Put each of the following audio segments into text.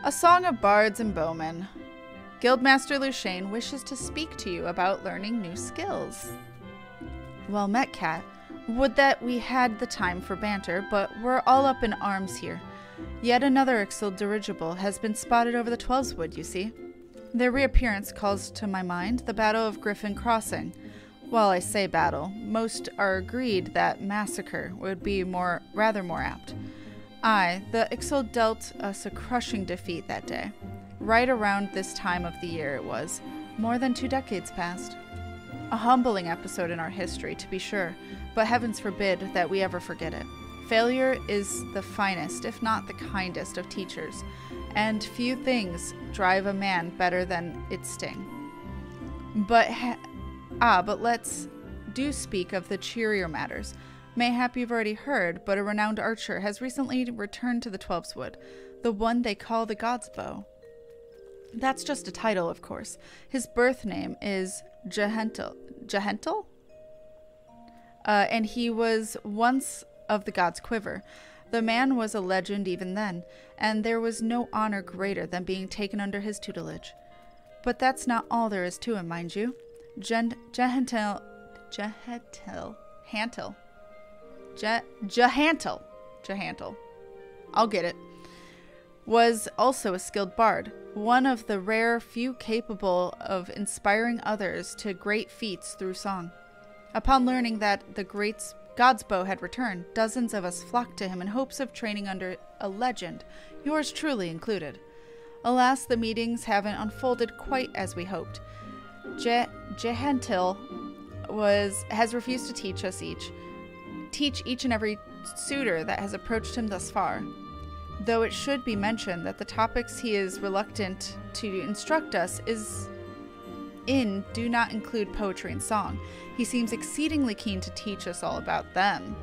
A song of bards and bowmen. Guildmaster Luciane wishes to speak to you about learning new skills. Well met, Kat. Would that we had the time for banter, but we're all up in arms here. Yet another Ixal dirigible has been spotted over the Twelveswood, you see. Their reappearance calls to my mind the Battle of Griffin Crossing. While I say battle, most are agreed that massacre would be rather more apt. Aye, the Ixal dealt us a crushing defeat that day. Right around this time of the year it was, more than 2 decades past. A humbling episode in our history, to be sure, but heavens forbid that we ever forget it. Failure is the finest, if not the kindest, of teachers, and few things drive a man better than its sting. But let's do speak of the cheerier matters. Mayhap you've already heard, but a renowned archer has recently returned to the Twelveswood, the one they call the God's Bow. That's just a title, of course. His birth name is Jehantel. Jehantel? And he was once of the God's Quiver. The man was a legend even then, and there was no honor greater than being taken under his tutelage. But that's not all there is to him, mind you. Jehantel. I'll get it. Was also a skilled bard, one of the rare few capable of inspiring others to great feats through song. Upon learning that the great God's Bow had returned, dozens of us flocked to him in hopes of training under a legend, yours truly included. Alas, the meetings haven't unfolded quite as we hoped. Jehantel has refused to teach each and every suitor that has approached him thus far. Though it should be mentioned that the topics he is reluctant to instruct us do not include poetry and song. He seems exceedingly keen to teach us all about them.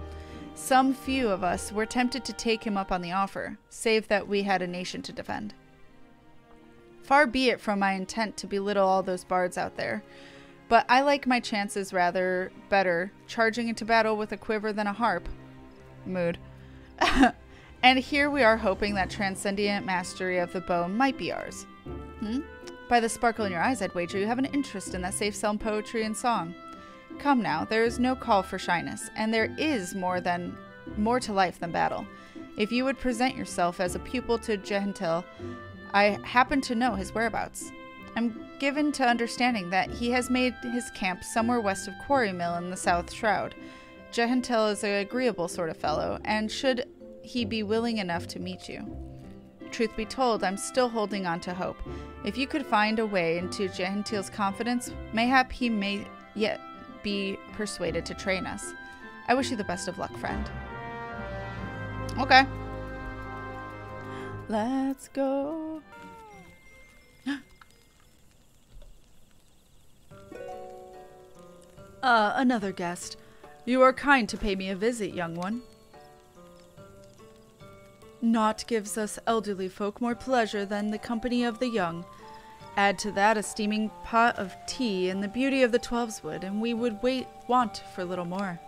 Some few of us were tempted to take him up on the offer, save that we had a nation to defend. Far be it from my intent to belittle all those bards out there, but I like my chances rather better charging into battle with a quiver than a harp. Mood. And here we are hoping that transcendent mastery of the bow might be ours. By the sparkle in your eyes, I'd wager you have an interest in that safe sound poetry and song. Come now, there is no call for shyness, and there is more to life than battle. If you would present yourself as a pupil to Jehantel, I happen to know his whereabouts. I'm given to understanding that he has made his camp somewhere west of Quarry Mill in the South Shroud. Jehantel is an agreeable sort of fellow, and should he be willing enough to meet you. Truth be told, I'm still holding on to hope. If you could find a way into Jehantel's confidence, mayhap he may yet be persuaded to train us. I wish you the best of luck, friend. Okay. Let's go. Another guest. You are kind to pay me a visit, young one. Naught gives us elderly folk more pleasure than the company of the young. Add to that a steaming pot of tea and the beauty of the Twelveswood, and we would want for little more.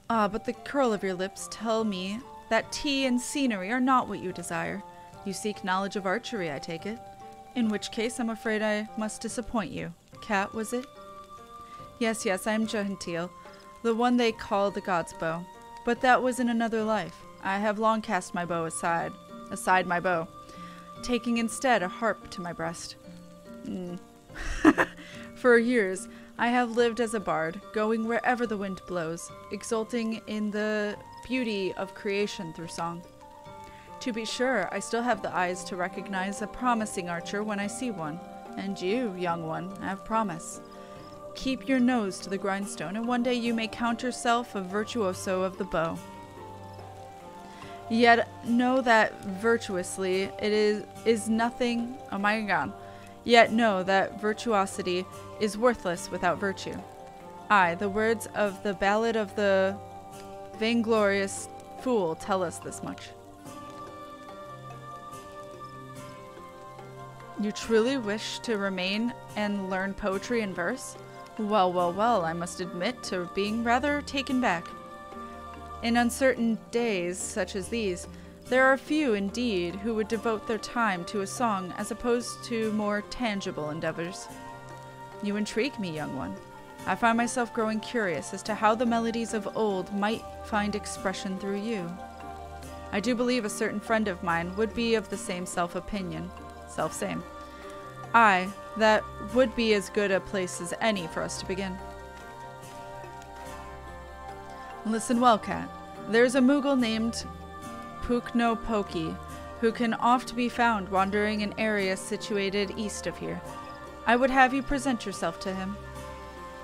But the curl of your lips tell me that tea and scenery are not what you desire. You seek knowledge of archery, I take it. In which case, I'm afraid I must disappoint you. Kat, was it? Yes, I am Jehantel, the one they call the God's Bow. But that was in another life. I have long cast my bow aside my bow, taking instead a harp to my breast. For years, I have lived as a bard, going wherever the wind blows, exulting in the beauty of creation through song. To be sure, I still have the eyes to recognize a promising archer when I see one, and you, young one, have promise. Keep your nose to the grindstone, and one day you may count yourself a virtuoso of the bow. Yet know that virtuously it is nothing. Oh my god. Yet know that virtuosity is worthless without virtue. Aye, the words of the ballad of the vainglorious fool tell us this much. You truly wish to remain and learn poetry and verse? Well, I must admit to being rather taken back. In uncertain days such as these, There are few, indeed, who would devote their time to a song as opposed to more tangible endeavors. You intrigue me, young one. I find myself growing curious as to how the melodies of old might find expression through you. I do believe a certain friend of mine would be of the same self-opinion. Self-same. That would be as good a place as any for us to begin. Listen well, Kat. There's a Moogle named Puknopoki, who can oft be found wandering in areas situated east of here. I would have you present yourself to him.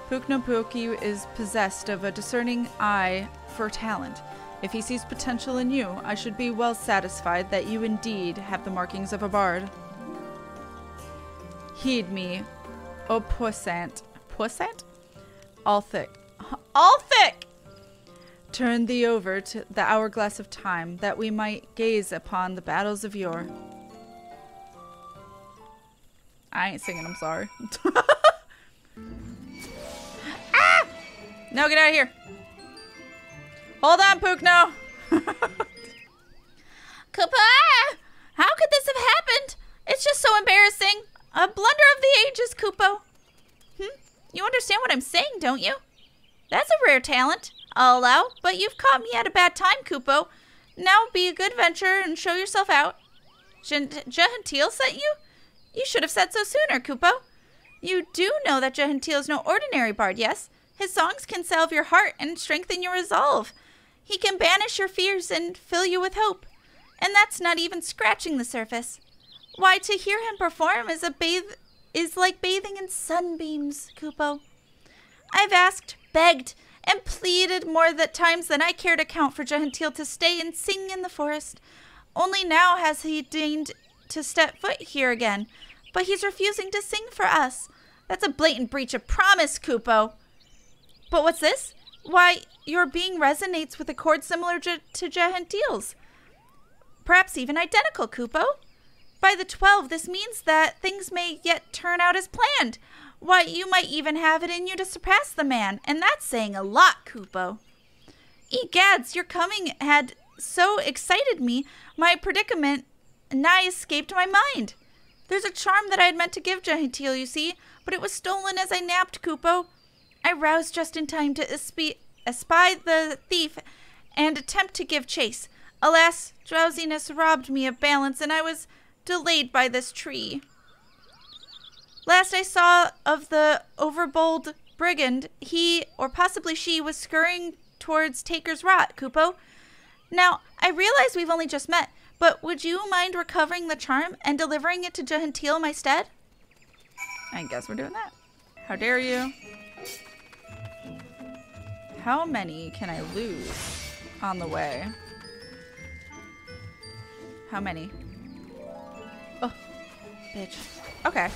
Puknopoki is possessed of a discerning eye for talent. If he sees potential in you, I should be well satisfied that you indeed have the markings of a bard. Heed me, O puissant. Puissant? All thick. All thick! Turn thee over to the hourglass of time, that we might gaze upon the battles of yore. I ain't singing, I'm sorry. Ah! No, get out of here. Hold on, Pukno. Koopa! How could this have happened? It's just so embarrassing. A blunder of the ages, Koopo. You understand what I'm saying, don't you? That's a rare talent, I'll allow, but you've caught me at a bad time, Koopo. Now be a good venture and show yourself out. Jehantel sent you? You should have said so sooner, Koopo. You do know that Jehantel is no ordinary bard, yes? His songs can salve your heart and strengthen your resolve. He can banish your fears and fill you with hope. And that's not even scratching the surface. Why, to hear him perform is like bathing in sunbeams, Koopo. I've asked, begged, and pleaded more times than I care to count for Jehantel to stay and sing in the forest. Only now has he deigned to step foot here again, but he's refusing to sing for us. That's a blatant breach of promise, Koopo. But what's this? Why, your being resonates with a chord similar to Jehantel's. Perhaps even identical, Koopo. By the 12, this means that things may yet turn out as planned. Why, you might even have it in you to surpass the man, and that's saying a lot, Koopo. Egads, your coming had so excited me, my predicament nigh escaped my mind. There's a charm that I had meant to give Jehantel, you see, but it was stolen as I napped, Koopo. I roused just in time to espy the thief and attempt to give chase. Alas, drowsiness robbed me of balance, and I was delayed by this tree. Last I saw of the overbold brigand, he, or possibly she, was scurrying towards Taker's Rot, Koopo. Now, I realize we've only just met, but would you mind recovering the charm and delivering it to Jehantel in my stead? I guess we're doing that. How dare you? How many can I lose on the way? How many? Oh, bitch. Okay.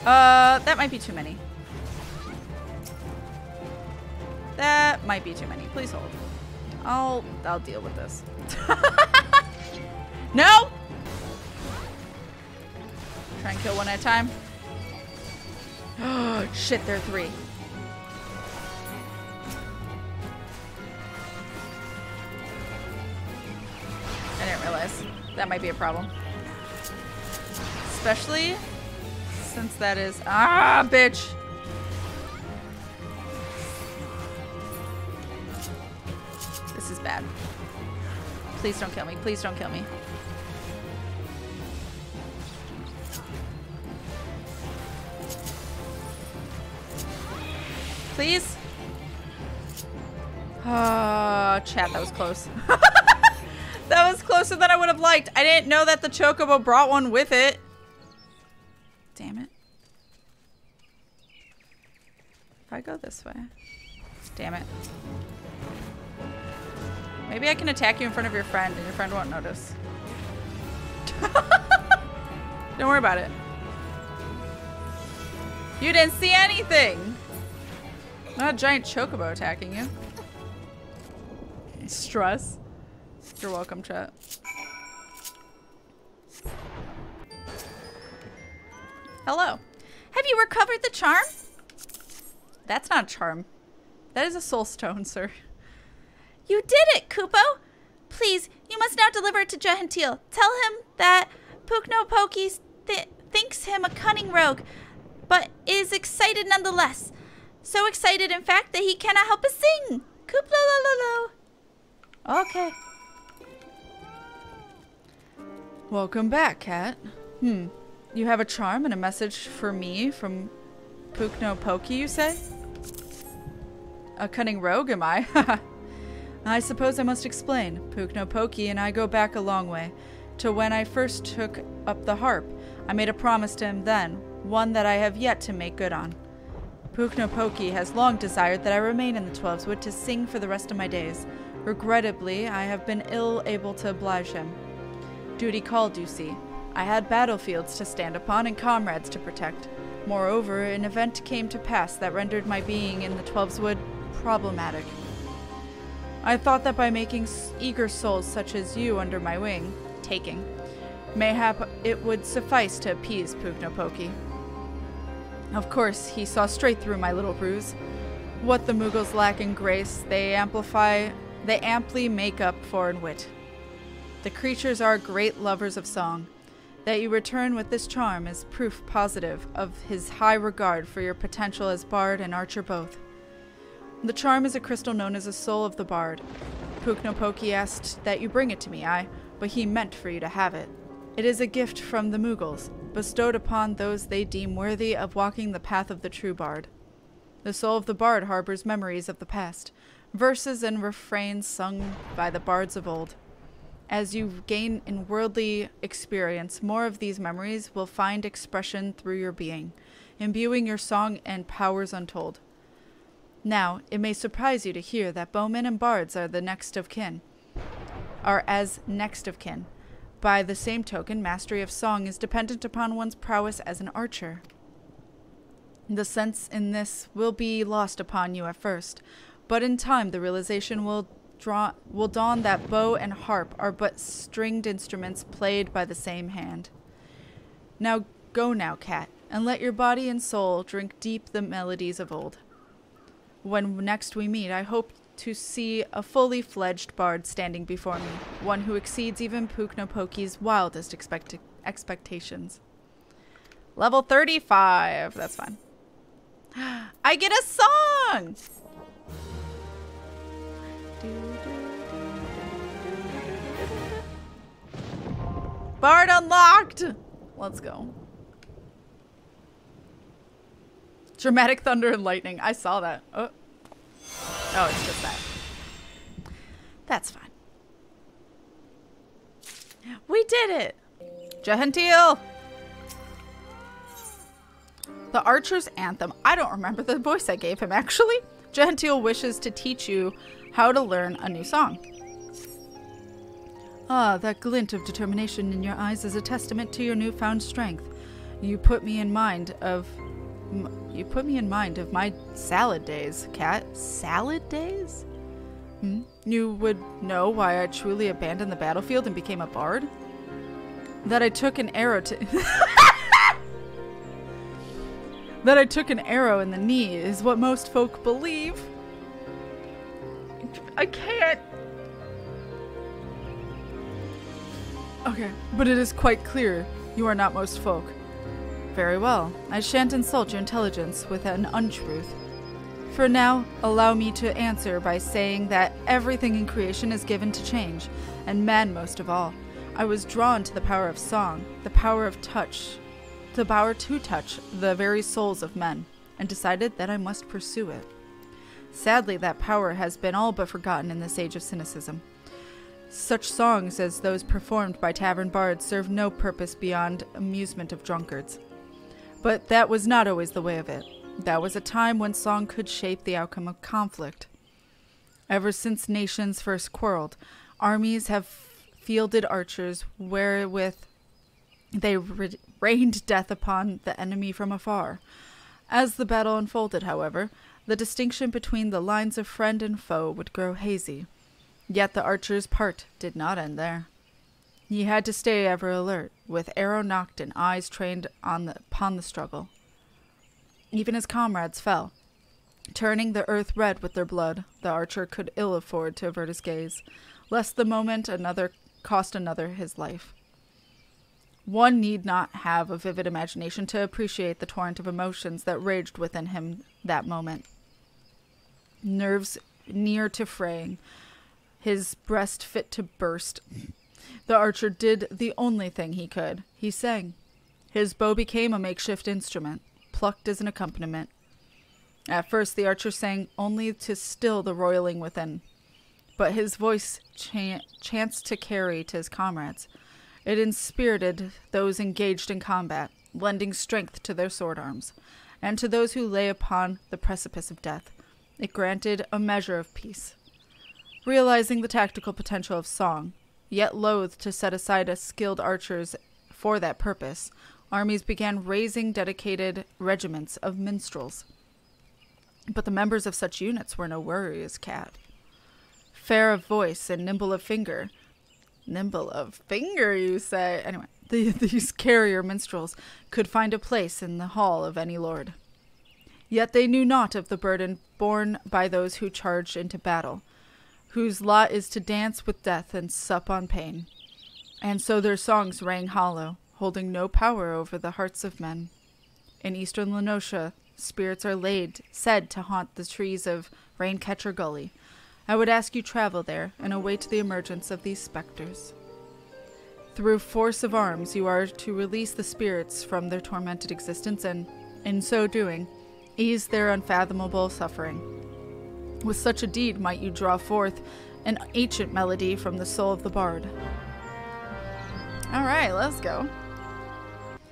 That might be too many. That might be too many. Please hold. I'll deal with this. No! Try and kill one at a time. Oh, shit, there are 3. I didn't realize. That might be a problem. Especially since that is... Ah, bitch! This is bad. Please don't kill me. Please don't kill me. Please? Chat, that was close. That was closer than I would have liked. I didn't know that the Chocobo brought one with it. Damn it. If I go this way. Damn it. Maybe I can attack you in front of your friend and your friend won't notice. Don't worry about it. You didn't see anything. Not a giant Chocobo attacking you. Stress. You're welcome, chat. Hello. Have you recovered the charm? That's not a charm. That is a soul stone, sir. You did it, Koopo! Please, you must now deliver it to Jehantel. Tell him that Puknopoki thinks him a cunning rogue, but is excited nonetheless. So excited, in fact, that he cannot help but sing. Koopla-la-la-lo. Okay. Welcome back, Kat. You have a charm and a message for me from Puknopoki, you say? A cunning rogue, am I? I suppose I must explain. Puknopoki and I go back a long way, to when I first took up the harp. I made a promise to him then, one that I have yet to make good on. Puknopoki has long desired that I remain in the Twelveswood to sing for the rest of my days. Regrettably, I have been ill able to oblige him. Duty called, you see. I had battlefields to stand upon and comrades to protect. Moreover, an event came to pass that rendered my being in the Twelveswood problematic. I thought that by making eager souls such as you under my wing, mayhap it would suffice to appease Puknopoki. Of course, he saw straight through my little ruse. What the Mughals lack in grace, they amply make up for in wit. The creatures are great lovers of song. That you return with this charm is proof positive of his high regard for your potential as bard and archer both. The charm is a crystal known as a soul of the bard. Puknopoki asked that you bring it to me, but he meant for you to have it. It is a gift from the Mughals, bestowed upon those they deem worthy of walking the path of the true bard. The soul of the bard harbors memories of the past, verses and refrains sung by the bards of old. As you gain in worldly experience, more of these memories will find expression through your being, imbuing your song and powers untold. Now, it may surprise you to hear that bowmen and bards are next of kin. By the same token, mastery of song is dependent upon one's prowess as an archer. The sense in this will be lost upon you at first, but in time the realization will dawn that bow and harp are but stringed instruments played by the same hand. Now go now, Kat, and let your body and soul drink deep the melodies of old. When next we meet, I hope to see a fully fledged bard standing before me, one who exceeds even Puknopoki's wildest expectations. Level 35. That's fine. I get a song! Bard unlocked! Let's go. Dramatic thunder and lightning. I saw that. Oh, it's just that. That's fine. We did it! Jehantel! The Archer's Anthem. I don't remember the voice I gave him, actually. Jehantel wishes to teach you how to learn a new song. Ah, that glint of determination in your eyes is a testament to your newfound strength. You put me in mind of my salad days, Kat. Salad days? You would know why I truly abandoned the battlefield and became a bard? That I took an arrow to... That I took an arrow in the knee is what most folk believe. I can't... Okay, but it is quite clear you are not most folk. Very well. I shan't insult your intelligence with an untruth. For now, allow me to answer by saying that everything in creation is given to change, and man most of all. I was drawn to the power of song, the power of touch, the power to touch the very souls of men, and decided that I must pursue it. Sadly, that power has been all but forgotten in this age of cynicism. Such songs as those performed by tavern bards serve no purpose beyond amusement of drunkards. But that was not always the way of it. That was a time when song could shape the outcome of conflict. Ever since nations first quarreled, armies have fielded archers wherewith they rained death upon the enemy from afar. As the battle unfolded, however, the distinction between the lines of friend and foe would grow hazy. Yet the archer's part did not end there. He had to stay ever alert, with arrow nocked and eyes trained upon the struggle. Even his comrades fell. Turning the earth red with their blood, the archer could ill afford to avert his gaze. lest the moment another cost another his life. One need not have a vivid imagination to appreciate the torrent of emotions that raged within him that moment. Nerves near to fraying, his breast fit to burst. The archer did the only thing he could. He sang. His bow became a makeshift instrument, plucked as an accompaniment. At first, the archer sang only to still the roiling within, but his voice chanced to carry to his comrades. It inspirited those engaged in combat, lending strength to their sword arms, and to those who lay upon the precipice of death, it granted a measure of peace. Realizing the tactical potential of song, yet loath to set aside a skilled archers for that purpose, armies began raising dedicated regiments of minstrels. But the members of such units were no worries, Kat. Fair of voice and nimble of finger. Nimble of finger, you say? Anyway, these carrier minstrels could find a place in the hall of any lord. Yet they knew not of the burden borne by those who charged into battle, whose lot is to dance with death and sup on pain. And so their songs rang hollow, holding no power over the hearts of men. In eastern Lenosha, spirits are said to haunt the trees of Raincatcher Gully. I would ask you travel there and await the emergence of these specters. Through force of arms, you are to release the spirits from their tormented existence and, in so doing, ease their unfathomable suffering. With such a deed might you draw forth an ancient melody from the soul of the bard. Alright, let's go.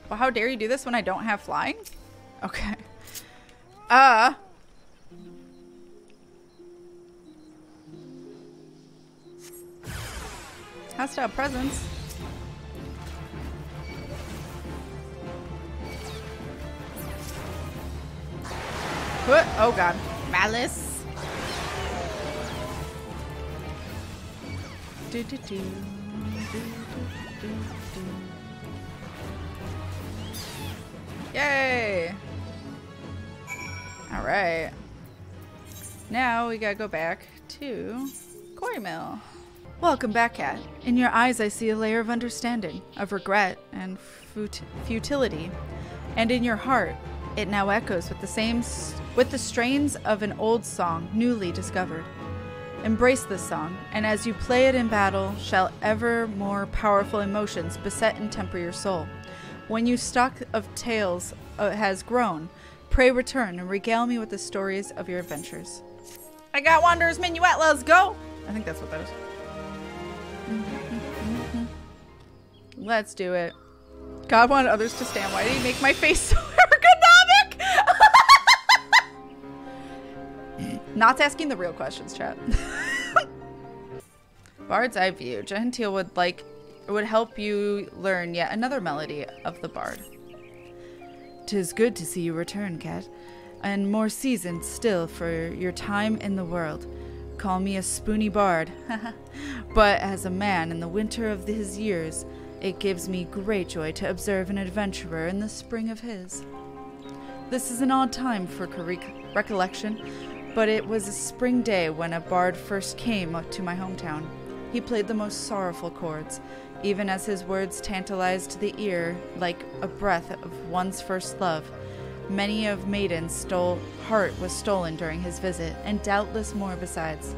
Well, how dare you do this when I don't have flying? Okay. Hostile presence. What? Oh god. Malice. Do, do, do. Do, do, do, do. Yay! Alright. Now we gotta go back to Quarry Mill. Welcome back, Kat. In your eyes I see a layer of understanding, of regret, and futility. And in your heart, it now echoes with the strains of an old song, newly discovered. Embrace this song, and as you play it in battle, shall ever more powerful emotions beset and temper your soul. When your stock of tales has grown, pray return and regale me with the stories of your adventures. I got Wanderer's Minuet, let's go! I think that's what that is. Let's do it. God wanted others to stand. Why did he make my face so ergonomic? Not asking the real questions, chat. Bard's Eye View. Jehantel would help you learn yet another melody of the bard. 'Tis good to see you return, Kat, and more seasoned still for your time in the world. Call me a spoony bard, but as a man in the winter of his years, it gives me great joy to observe an adventurer in the spring of his. This is an odd time for recollection, but it was a spring day when a bard first came up to my hometown. He played the most sorrowful chords, even as his words tantalized the ear like a breath of one's first love. Many of maiden's heart was stolen during his visit, and doubtless more besides.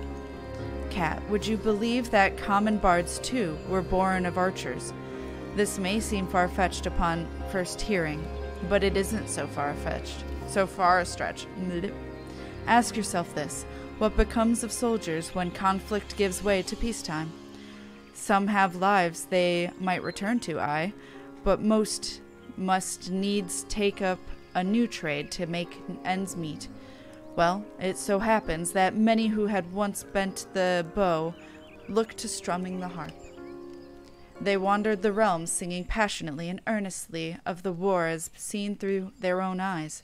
Kat, would you believe that common bards, too, were born of archers? This may seem far-fetched upon first hearing, but it isn't so far-fetched. So far a stretch. Ask yourself this. What becomes of soldiers when conflict gives way to peacetime? Some have lives they might return to, aye, but most must needs take up a new trade to make ends meet. Well, it so happens that many who had once bent the bow looked to strumming the harp. They wandered the realms singing passionately and earnestly of the war as seen through their own eyes,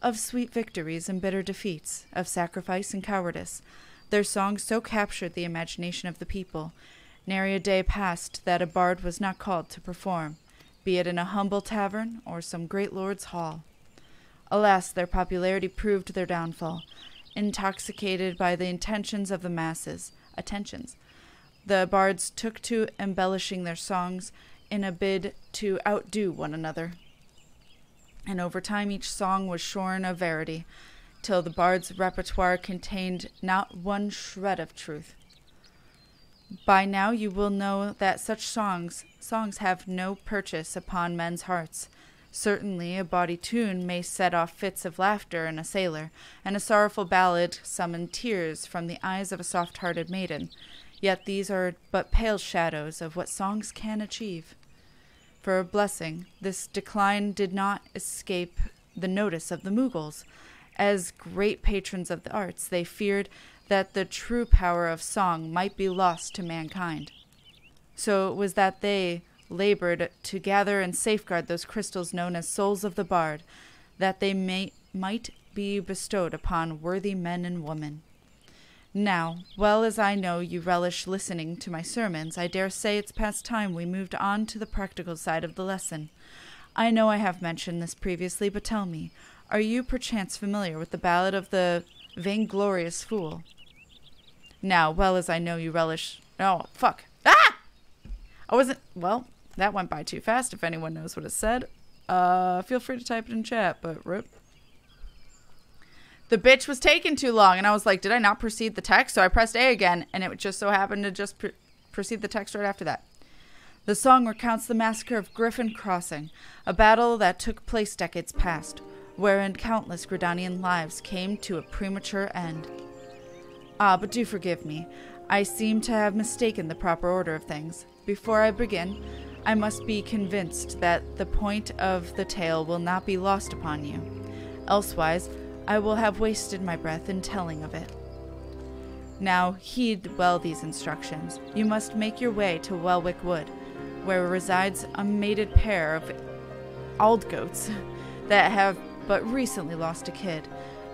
of sweet victories and bitter defeats, of sacrifice and cowardice. Their songs so captured the imagination of the people, nary a day passed that a bard was not called to perform, be it in a humble tavern or some great lord's hall. Alas, their popularity proved their downfall, intoxicated by the attentions of the masses. The bards took to embellishing their songs in a bid to outdo one another. And over time each song was shorn of verity, till the bard's repertoire contained not one shred of truth. By now you will know that such songs have no purchase upon men's hearts. Certainly a bawdy tune may set off fits of laughter in a sailor, and a sorrowful ballad summon tears from the eyes of a soft-hearted maiden. Yet these are but pale shadows of what songs can achieve. For a blessing, this decline did not escape the notice of the Mughals. As great patrons of the arts, they feared that the true power of song might be lost to mankind. So it was that they labored to gather and safeguard those crystals known as souls of the bard, that they might be bestowed upon worthy men and women. Now, well as I know you relish listening to my sermons, I dare say it's past time we moved on to the practical side of the lesson. I know I have mentioned this previously, but tell me, are you perchance familiar with the ballad of the vainglorious fool? Now, well as I know you relish... Oh, fuck. Ah! I wasn't... Well, that went by too fast if anyone knows what it said. Feel free to type it in chat, but rip. The bitch was taking too long, and I was like, did I not proceed the text? So I pressed A again, and it just so happened to just proceed the text right after that. The song recounts the massacre of Griffin Crossing, a battle that took place decades past, wherein countless Gridanian lives came to a premature end. Ah, but do forgive me. I seem to have mistaken the proper order of things. Before I begin, I must be convinced that the point of the tale will not be lost upon you. Elsewise, I will have wasted my breath in telling of it. Now, heed well these instructions. You must make your way to Welwick Wood, where resides a mated pair of Aldgoats that have but recently lost a kid.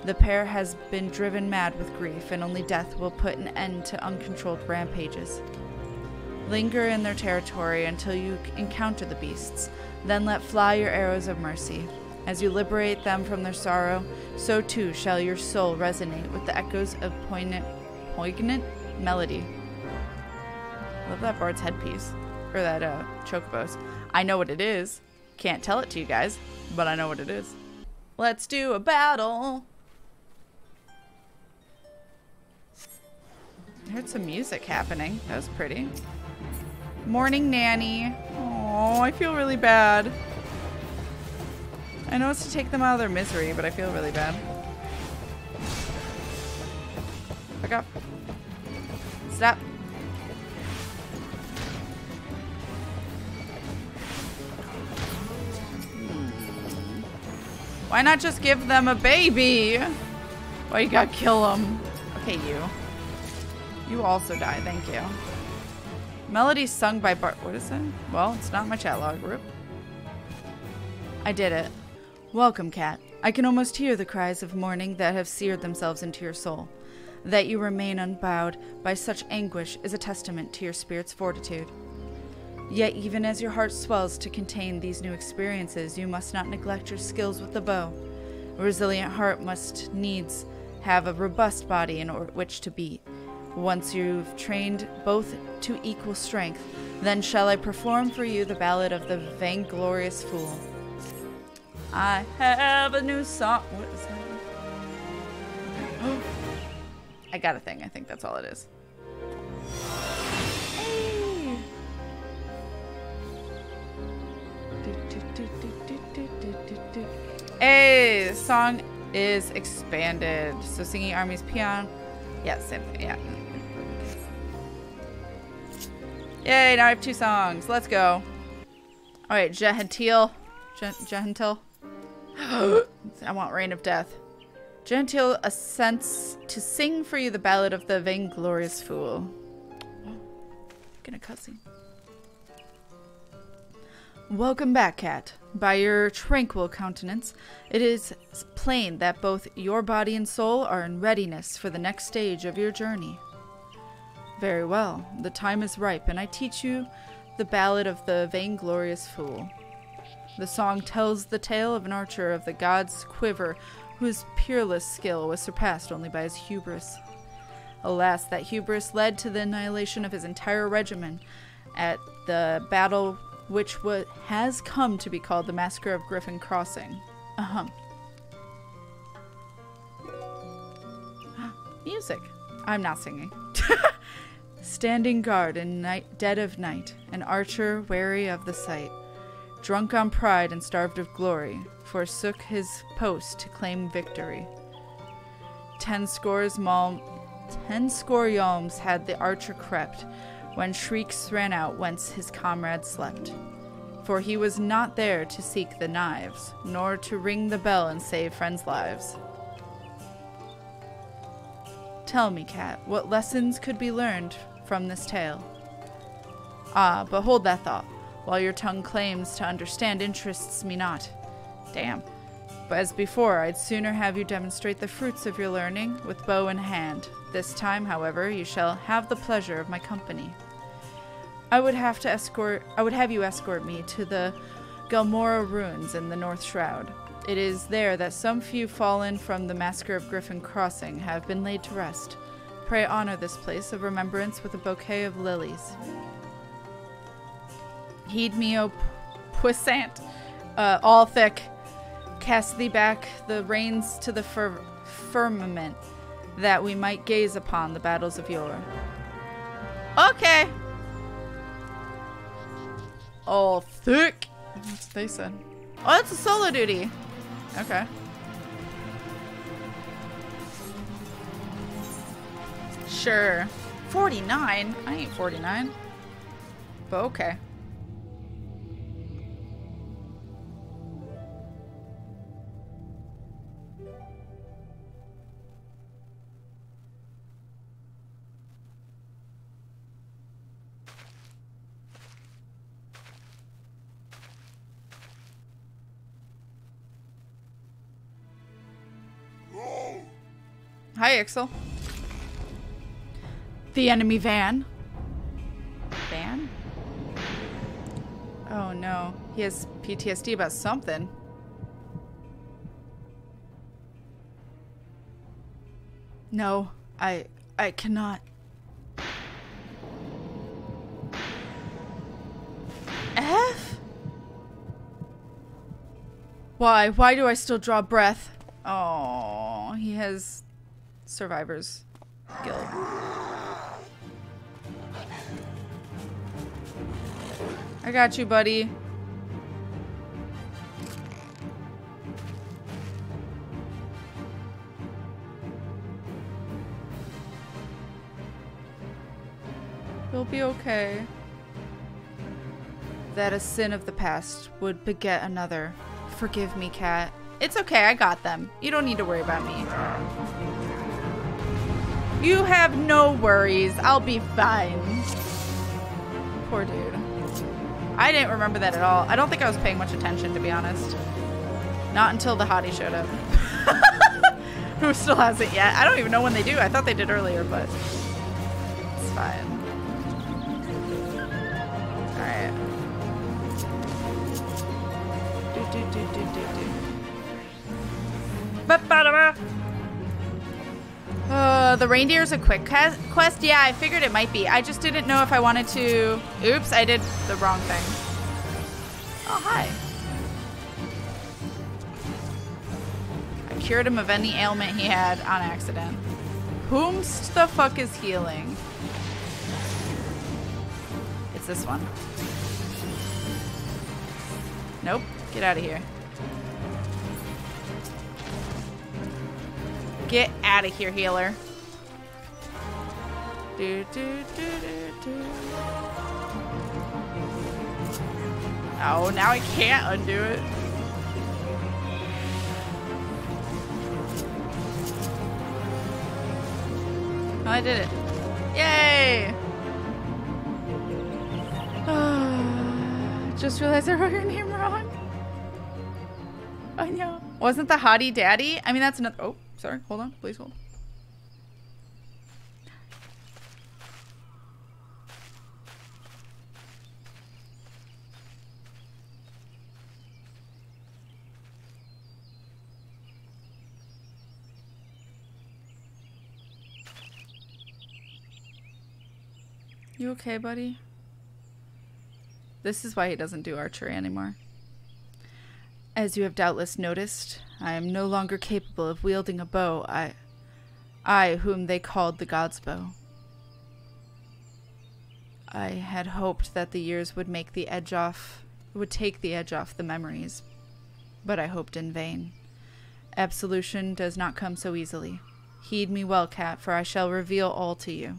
The pair has been driven mad with grief, and only death will put an end to uncontrolled rampages. Linger in their territory until you encounter the beasts, then let fly your arrows of mercy. As you liberate them from their sorrow, so too shall your soul resonate with the echoes of poignant melody. Love that bard's headpiece. Or that, chocobos. I know what it is. Can't tell it to you guys, but I know what it is. Let's do a battle! I heard some music happening. That was pretty. Morning, Nanny. Oh, I feel really bad. I know it's to take them out of their misery, but I feel really bad. Back up. Stop. Why not just give them a baby? Why you gotta kill them? Okay, you. You also die, thank you. Melody sung by Bart. What is that? Well, it's not my chat log, rip. I did it. Welcome, Kat. I can almost hear the cries of mourning that have seared themselves into your soul. That you remain unbowed by such anguish is a testament to your spirit's fortitude. Yet even as your heart swells to contain these new experiences, you must not neglect your skills with the bow. A resilient heart must needs have a robust body in which to beat. Once you've trained both to equal strength, then shall I perform for you the ballad of the vainglorious fool. I have a new song. What is that? I got a thing. I think that's all it is. Hey, the song is expanded. So singing armies peon. Yeah, same thing. Yeah. Yay, now I have 2 songs. Let's go. Alright, Jehantel. Jehantel. I want Reign of Death. Jehantel assents to sing for you the ballad of the vainglorious fool. Gonna cussing. Welcome back, Kat. By your tranquil countenance, it is plain that both your body and soul are in readiness for the next stage of your journey. Very well. The time is ripe, and I teach you the ballad of the vainglorious fool. The song tells the tale of an archer of the gods' quiver whose peerless skill was surpassed only by his hubris. Alas, that hubris led to the annihilation of his entire regiment at the battle which has come to be called the Massacre of Griffin Crossing. Music. I'm not singing. Standing guard in dead of night, an archer wary of the sight, drunk on pride and starved of glory, forsook his post to claim victory. 10 score yalms had the archer crept, when shrieks ran out whence his comrades slept. For he was not there to seek the knives, nor to ring the bell and save friends' lives. Tell me, Kat, what lessons could be learned from this tale? Ah, but hold that thought, while your tongue claims to understand interests me not. Damn. But as before, I'd sooner have you demonstrate the fruits of your learning with bow in hand. This time, however, you shall have the pleasure of my company. I would have you escort me to the Galmora ruins in the North Shroud. It is there that some few fallen from the Massacre of Griffin Crossing have been laid to rest. Pray honor this place of remembrance with a bouquet of lilies. Heed me, O puissant, all thick. Cast thee back the reins to the firmament, that we might gaze upon the battles of yore. Okay. All thick. That's what they said. Oh, that's a solo duty. Okay. Sure. 49? I ain't 49. But okay. Hi, Ixel. The enemy van. Van? Oh no. He has PTSD about something. No, I cannot. F? Why? Why do I still draw breath? Oh, he has Survivor's Guild. I got you, buddy. You'll be okay. That a sin of the past would beget another. Forgive me, Kat. It's okay, I got them. You don't need to worry about me. You have no worries. I'll be fine. Poor dude. I didn't remember that at all. I don't think I was paying much attention, to be honest. Not until the hottie showed up. Who still hasn't yet. I don't even know when they do. I thought they did earlier, but it's fine. Alright. The reindeer's a quick quest? Yeah, I figured it might be. I just didn't know if I wanted to... Oops, I did the wrong thing. Oh, hi. I cured him of any ailment he had on accident. Whomst the fuck is healing? It's this one. Nope. Get out of here. Get out of here, healer. Do, do, do, do, do. Oh, now I can't undo it. Oh, I did it. Yay! Just realized I wrote your name wrong. I know. Wasn't the hottie daddy? I mean, that's another... Oh, sorry. Hold on. Please hold. You okay, buddy? This is why he doesn't do archery anymore. As you have doubtless noticed, I am no longer capable of wielding a bow. I whom they called the God's Bow. I had hoped that the years would take the edge off the memories, but I hoped in vain. Absolution does not come so easily. Heed me well, Kat, for I shall reveal all to you.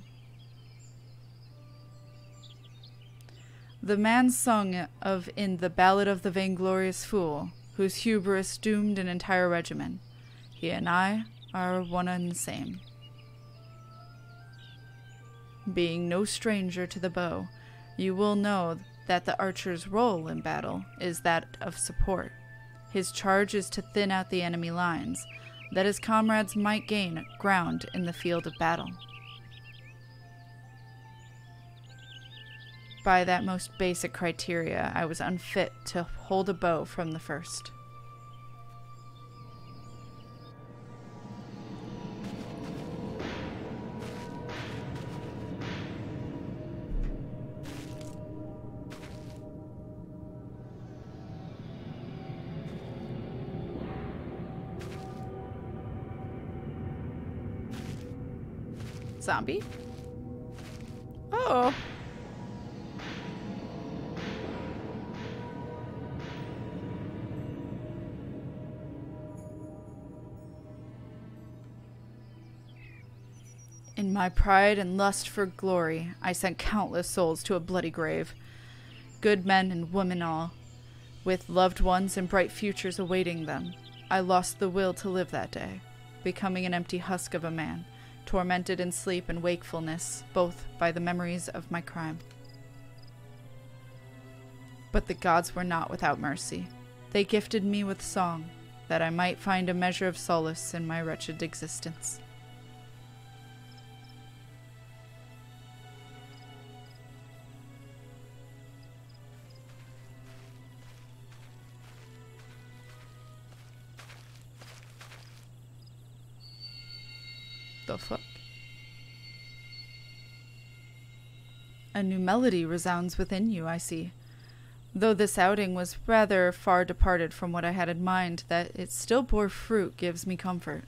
The man sung of in the Ballad of the Vainglorious Fool, whose hubris doomed an entire regiment. He and I are one and the same. Being no stranger to the bow, you will know that the archer's role in battle is that of support. His charge is to thin out the enemy lines, that his comrades might gain ground in the field of battle. By that most basic criteria, I was unfit to hold a bow from the first. Zombie? Oh. In my pride and lust for glory, I sent countless souls to a bloody grave. Good men and women all, with loved ones and bright futures awaiting them. I lost the will to live that day, becoming an empty husk of a man, tormented in sleep and wakefulness, both by the memories of my crime. But the gods were not without mercy. They gifted me with song, that I might find a measure of solace in my wretched existence. The fuck? A new melody resounds within you, I see. Though this outing was rather far departed from what I had in mind, that it still bore fruit gives me comfort.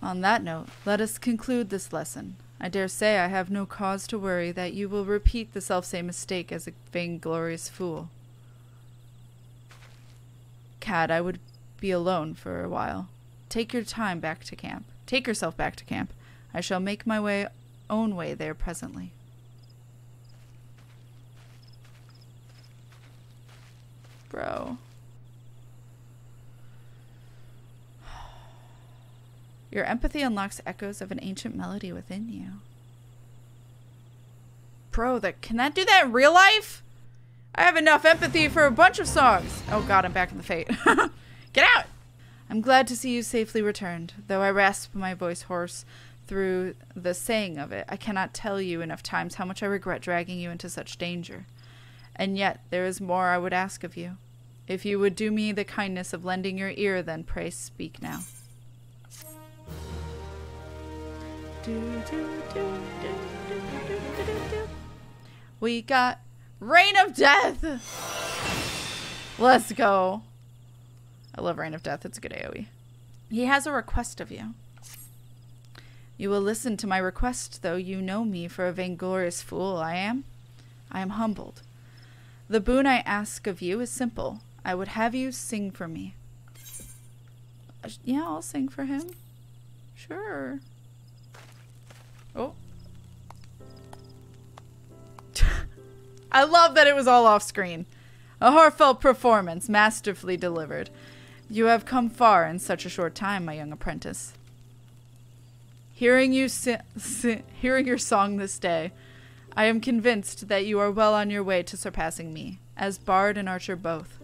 On that note, let us conclude this lesson. I dare say I have no cause to worry that you will repeat the selfsame mistake as a vainglorious fool. Kat, I would be alone for a while. Take your time back to camp. Take yourself back to camp. I shall make my own way there presently. Bro. Your empathy unlocks echoes of an ancient melody within you. Bro, can that do that in real life? I have enough empathy for a bunch of songs. Oh god, I'm back in the fate. Get out! I'm glad to see you safely returned, though I rasp my voice hoarse through the saying of it. I cannot tell you enough times how much I regret dragging you into such danger. And yet, there is more I would ask of you. If you would do me the kindness of lending your ear, then pray speak now. We got Reign of Death! Let's go. I love Reign of Death. It's a good AoE. He has a request of you. You will listen to my request, though you know me for a vainglorious fool I am. I am humbled. The boon I ask of you is simple. I would have you sing for me. Yeah, I'll sing for him. Sure. Oh. I love that it was all off screen. A heartfelt performance, masterfully delivered. You have come far in such a short time, my young apprentice. Hearing your song this day, I am convinced that you are well on your way to surpassing me, as bard and archer both.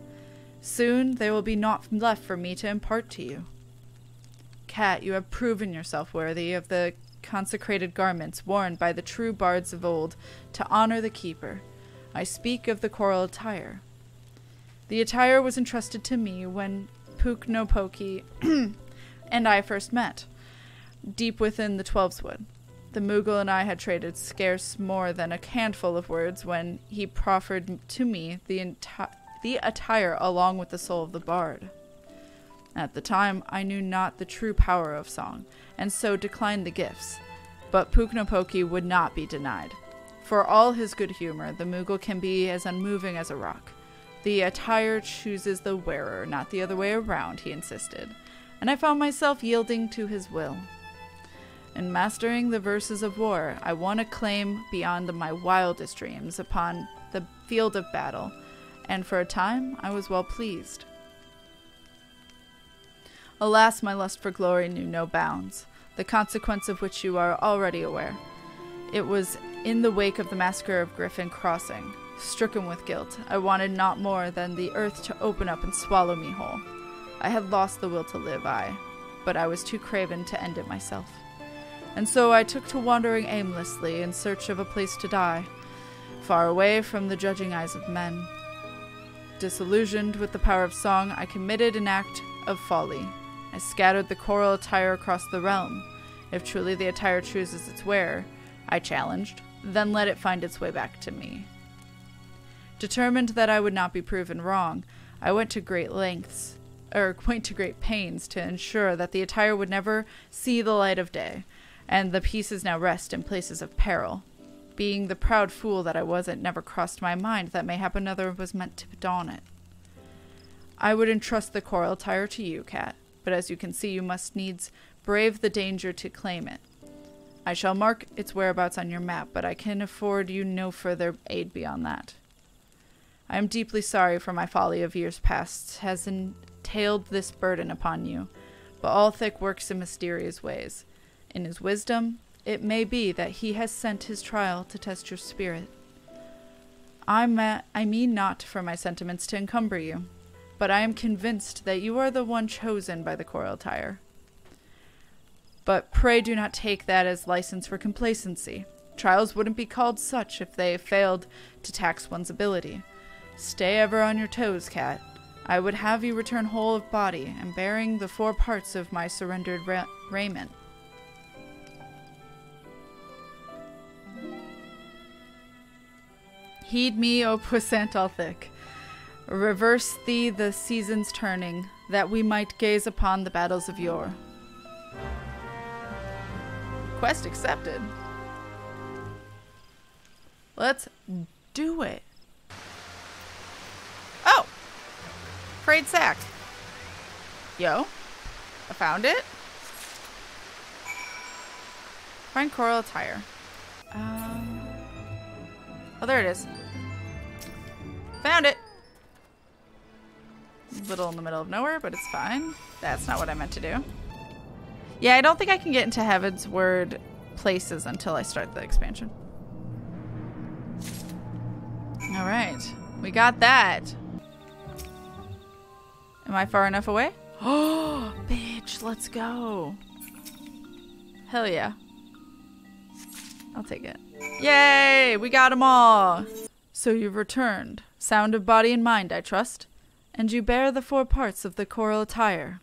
Soon there will be naught left for me to impart to you. Kat, you have proven yourself worthy of the consecrated garments worn by the true bards of old to honor the keeper. I speak of the coral attire. The attire was entrusted to me when Pook no Pokey and I first met, deep within the Twelveswood. The Moogle and I had traded scarce more than a handful of words when he proffered to me the attire along with the soul of the bard. At the time, I knew not the true power of song, and so declined the gifts. But Puknopoki would not be denied. For all his good humor, the Moogle can be as unmoving as a rock. The attire chooses the wearer, not the other way around, he insisted, and I found myself yielding to his will. In mastering the verses of war, I won acclaim beyond my wildest dreams upon the field of battle, and for a time I was well pleased. Alas, my lust for glory knew no bounds, the consequence of which you are already aware. It was in the wake of the massacre of Griffin Crossing. Stricken with guilt, I wanted not more than the earth to open up and swallow me whole. I had lost the will to live, but I was too craven to end it myself. And so I took to wandering aimlessly in search of a place to die, far away from the judging eyes of men. Disillusioned with the power of song, I committed an act of folly. I scattered the choral attire across the realm. If truly the attire chooses its wearer, I challenged, then let it find its way back to me. Determined that I would not be proven wrong, I went to great pains to ensure that the attire would never see the light of day, and the pieces now rest in places of peril. Being the proud fool that I was, it never crossed my mind that mayhap another was meant to don it. I would entrust the choral attire to you, Kat, but as you can see, you must needs brave the danger to claim it. I shall mark its whereabouts on your map, but I can afford you no further aid beyond that. I am deeply sorry for my folly of years past has entailed this burden upon you, but all thick works in mysterious ways. In his wisdom, it may be that he has sent his trial to test your spirit. I mean not for my sentiments to encumber you, but I am convinced that you are the one chosen by the choral attire. But pray do not take that as license for complacency. Trials wouldn't be called such if they failed to tax one's ability. Stay ever on your toes, Kat. I would have you return whole of body and bearing the 4 parts of my surrendered raiment. Heed me, O puissant all thick. Reverse thee the seasons turning, that we might gaze upon the battles of yore. Quest accepted. Let's do it. Oh! Frayed sack. Yo. I found it. Find choral attire. Oh, there it is. Found it. A little in the middle of nowhere, but it's fine. That's not what I meant to do. Yeah, I don't think I can get into Heavensward places until I start the expansion. Alright. We got that. Am I far enough away? Oh, bitch, let's go. Hell yeah. I'll take it. Yay! We got them all! So you've returned. Sound of body and mind, I trust. And you bear the 4 parts of the choral attire.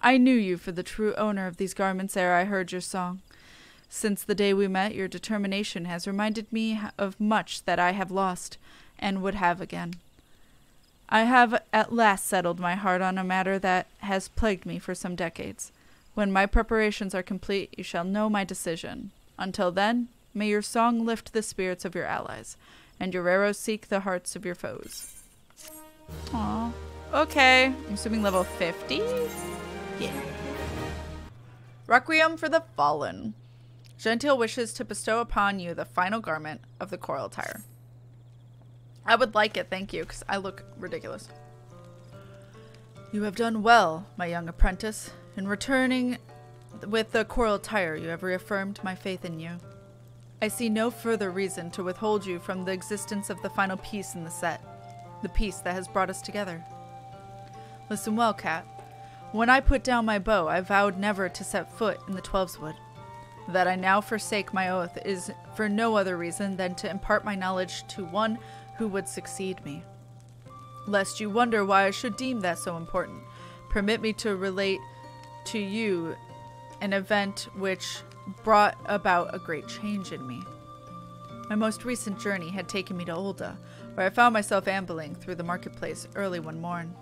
I knew you for the true owner of these garments ere I heard your song. Since the day we met, your determination has reminded me of much that I have lost, and would have again. I have at last settled my heart on a matter that has plagued me for some decades. When my preparations are complete, you shall know my decision. Until then, may your song lift the spirits of your allies, and your arrows seek the hearts of your foes. Aww. Okay. I'm assuming level 50? Yeah. Requiem for the Fallen. Jehantel wishes to bestow upon you the final garment of the choral attire. I would like it, thank you, because I look ridiculous. You have done well, my young apprentice. In returning with the choral attire, you have reaffirmed my faith in you. I see no further reason to withhold you from the existence of the final piece in the set, the piece that has brought us together. Listen well, Kat. When I put down my bow, I vowed never to set foot in the Twelveswood. That I now forsake my oath is for no other reason than to impart my knowledge to one who would succeed me. Lest you wonder why I should deem that so important, permit me to relate to you an event which, brought about a great change in me. My most recent journey had taken me to Olda, where I found myself ambling through the marketplace early one morn.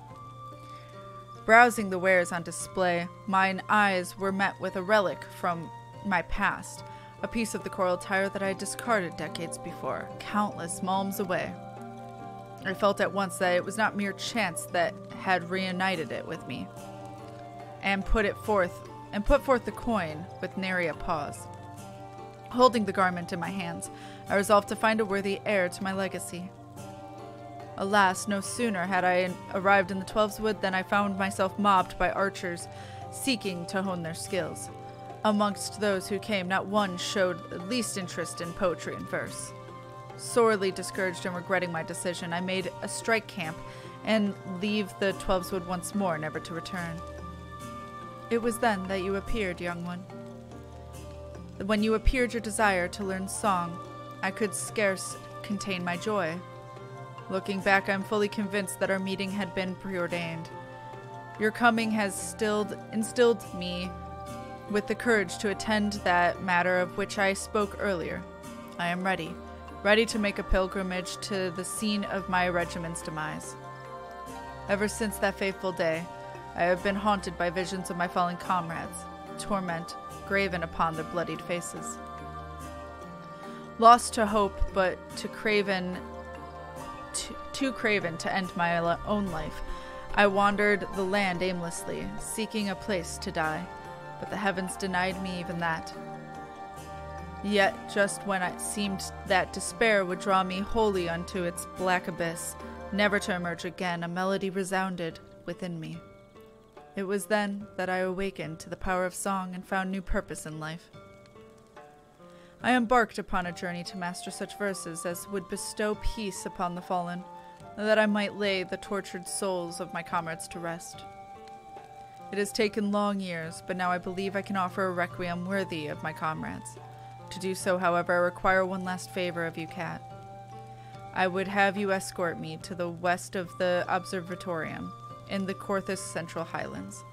Browsing the wares on display, mine eyes were met with a relic from my past, a piece of the coral tire that I had discarded decades before, countless malms away. I felt at once that it was not mere chance that had reunited it with me, and put forth the coin with nary a pause. Holding the garment in my hands, I resolved to find a worthy heir to my legacy. Alas, no sooner had I arrived in the Twelveswood than I found myself mobbed by archers seeking to hone their skills. Amongst those who came, not one showed the least interest in poetry and verse. Sorely discouraged and regretting my decision, I made a strike camp and leave the Twelveswood once more, never to return. It was then that you appeared, young one. When you appeared your desire to learn song, I could scarce contain my joy. Looking back, I'm fully convinced that our meeting had been preordained. Your coming has instilled me with the courage to attend that matter of which I spoke earlier. I am ready to make a pilgrimage to the scene of my regiment's demise. Ever since that fateful day, I have been haunted by visions of my fallen comrades, torment graven upon their bloodied faces. Lost to hope, but too craven to end my own life, I wandered the land aimlessly, seeking a place to die, but the heavens denied me even that. Yet, just when it seemed that despair would draw me wholly unto its black abyss, never to emerge again, a melody resounded within me. It was then that I awakened to the power of song and found new purpose in life. I embarked upon a journey to master such verses as would bestow peace upon the fallen, that I might lay the tortured souls of my comrades to rest. It has taken long years, but now I believe I can offer a requiem worthy of my comrades. To do so, however, I require one last favor of you, Kat. I would have you escort me to the west of the Observatorium, in the Corthus Central Highlands.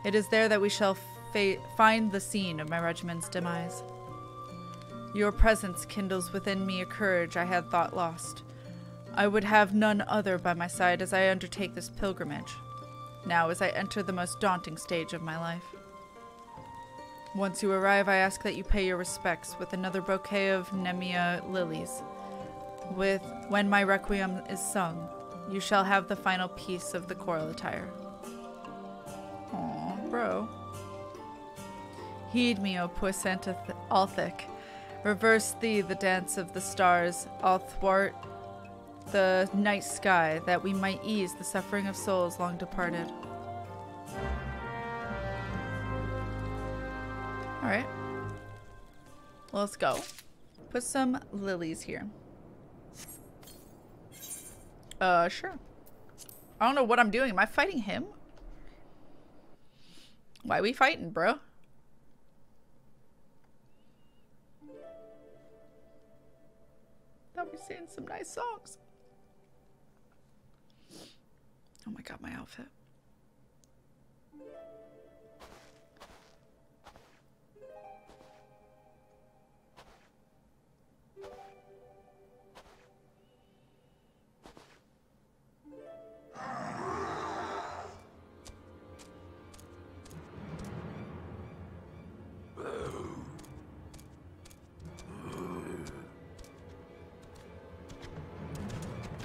It is there that we shall find the scene of my regiment's demise. Your presence kindles within me a courage I had thought lost. I would have none other by my side as I undertake this pilgrimage, now as I enter the most daunting stage of my life. Once you arrive, I ask that you pay your respects with another bouquet of Nemea lilies. When my requiem is sung, you shall have the final piece of the coral attire. Aw, bro. Heed me, O puissant Althic. Reverse thee the dance of the stars, athwart the night sky, that we might ease the suffering of souls long departed. Alright. Let's go. Put some lilies here. Sure. I don't know what I'm doing. Am I fighting him? Why we fighting, bro? Thought we singing some nice songs. Oh my god, my outfit.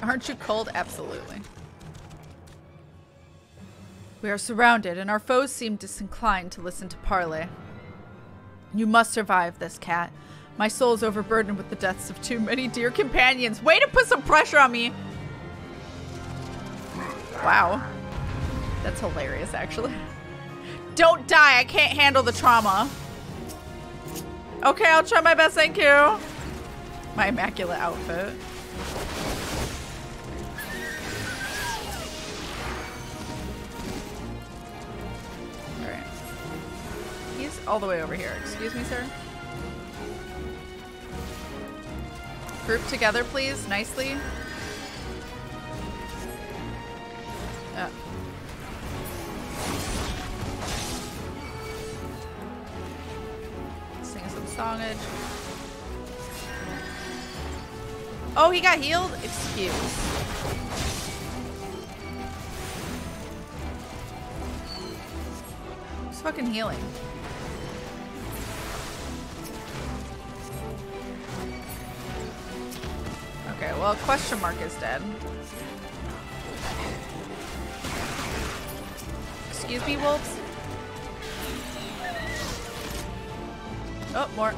Aren't you cold? Absolutely. We are surrounded, and our foes seem disinclined to listen to parley. You must survive this, Kat. My soul's overburdened with the deaths of too many dear companions. Way to put some pressure on me! Wow. That's hilarious, actually. Don't die! I can't handle the trauma. Okay, I'll try my best, thank you. My immaculate outfit. All the way over here. Excuse me, sir. Group together, please, nicely. This thing is damage. Oh, he got healed? Excuse. He's fucking healing. Okay, well, question mark is dead. Excuse me, wolves? Oh, more.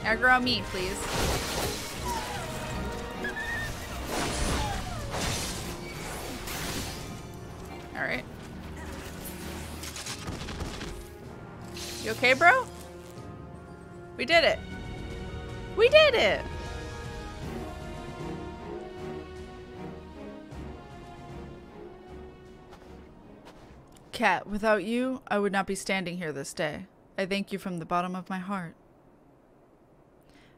Aggro on me, please. Alright. You okay, bro? We did it. We did it! Kat, without you, I would not be standing here this day. I thank you from the bottom of my heart.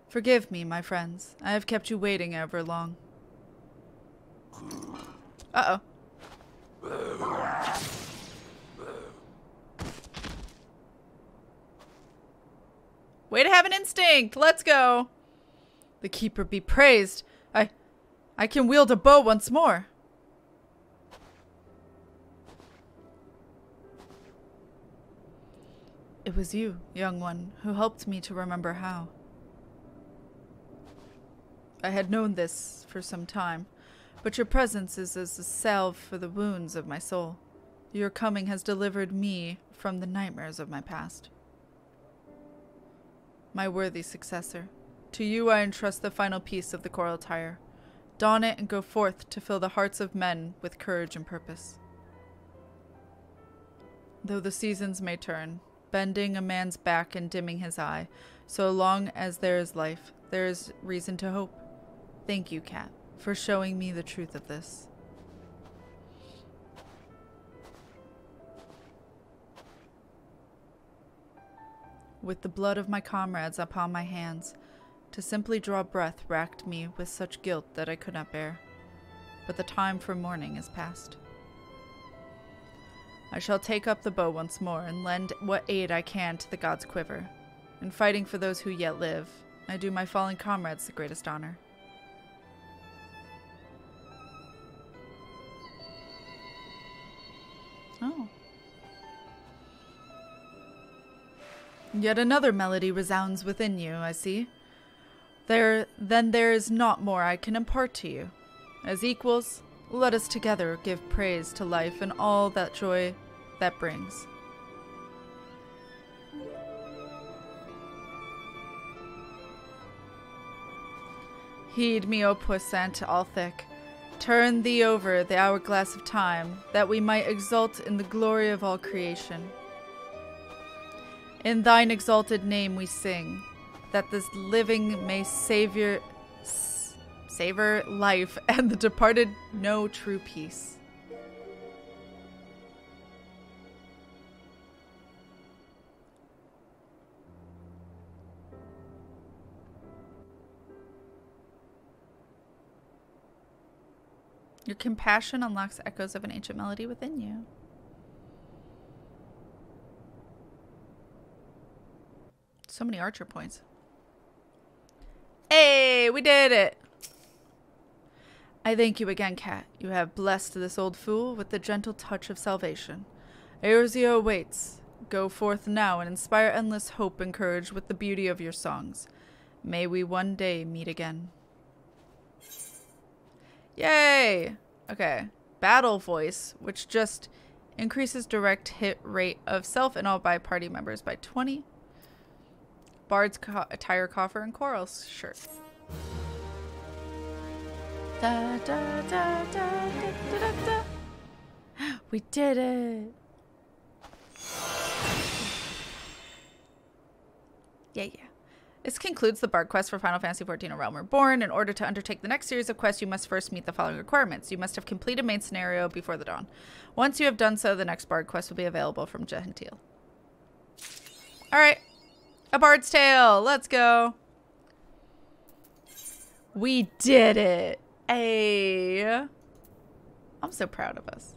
Forgive me, my friends. I have kept you waiting ever long. Uh-oh. Way to have an instinct! Let's go! The Keeper be praised. I can wield a bow once more. It was you, young one, who helped me to remember how. I had known this for some time, but your presence is as a salve for the wounds of my soul. Your coming has delivered me from the nightmares of my past. My worthy successor, to you I entrust the final piece of the coral tire. Don it and go forth to fill the hearts of men with courage and purpose. Though the seasons may turn, bending a man's back and dimming his eye, so long as there is life, there is reason to hope. Thank you, Kat, for showing me the truth of this. With the blood of my comrades upon my hands, to simply draw breath racked me with such guilt that I could not bear. But the time for mourning is past. I shall take up the bow once more and lend what aid I can to the gods' quiver. In fighting for those who yet live, I do my fallen comrades the greatest honor. Oh. Yet another melody resounds within you, I see. Then there is naught more I can impart to you. As equals, let us together give praise to life and all that joy that brings. Heed me, O puissant Althic. Turn thee over the hourglass of time, that we might exult in the glory of all creation. In thine exalted name we sing, that this living may savor life, and the departed know true peace. Your compassion unlocks echoes of an ancient melody within you. So many archer points. Hey, we did it! I thank you again, Kat. You have blessed this old fool with the gentle touch of salvation. Eorzea awaits. Go forth now and inspire endless hope and courage with the beauty of your songs. May we one day meet again. Yay! Okay. Battle voice, which just increases direct hit rate of self and all by party members by 20. Bard's attire, coffer, and coral shirt. Da, da, da, da, da, da, da, da. We did it! Yeah. This concludes the Bard quest for Final Fantasy XIV: A Realm Reborn. In order to undertake the next series of quests, you must first meet the following requirements. You must have completed main scenario before the dawn. Once you have done so, the next Bard quest will be available from Jehantel. Alright. A Bard's Tale. Let's go. We did it. Hey. I'm so proud of us.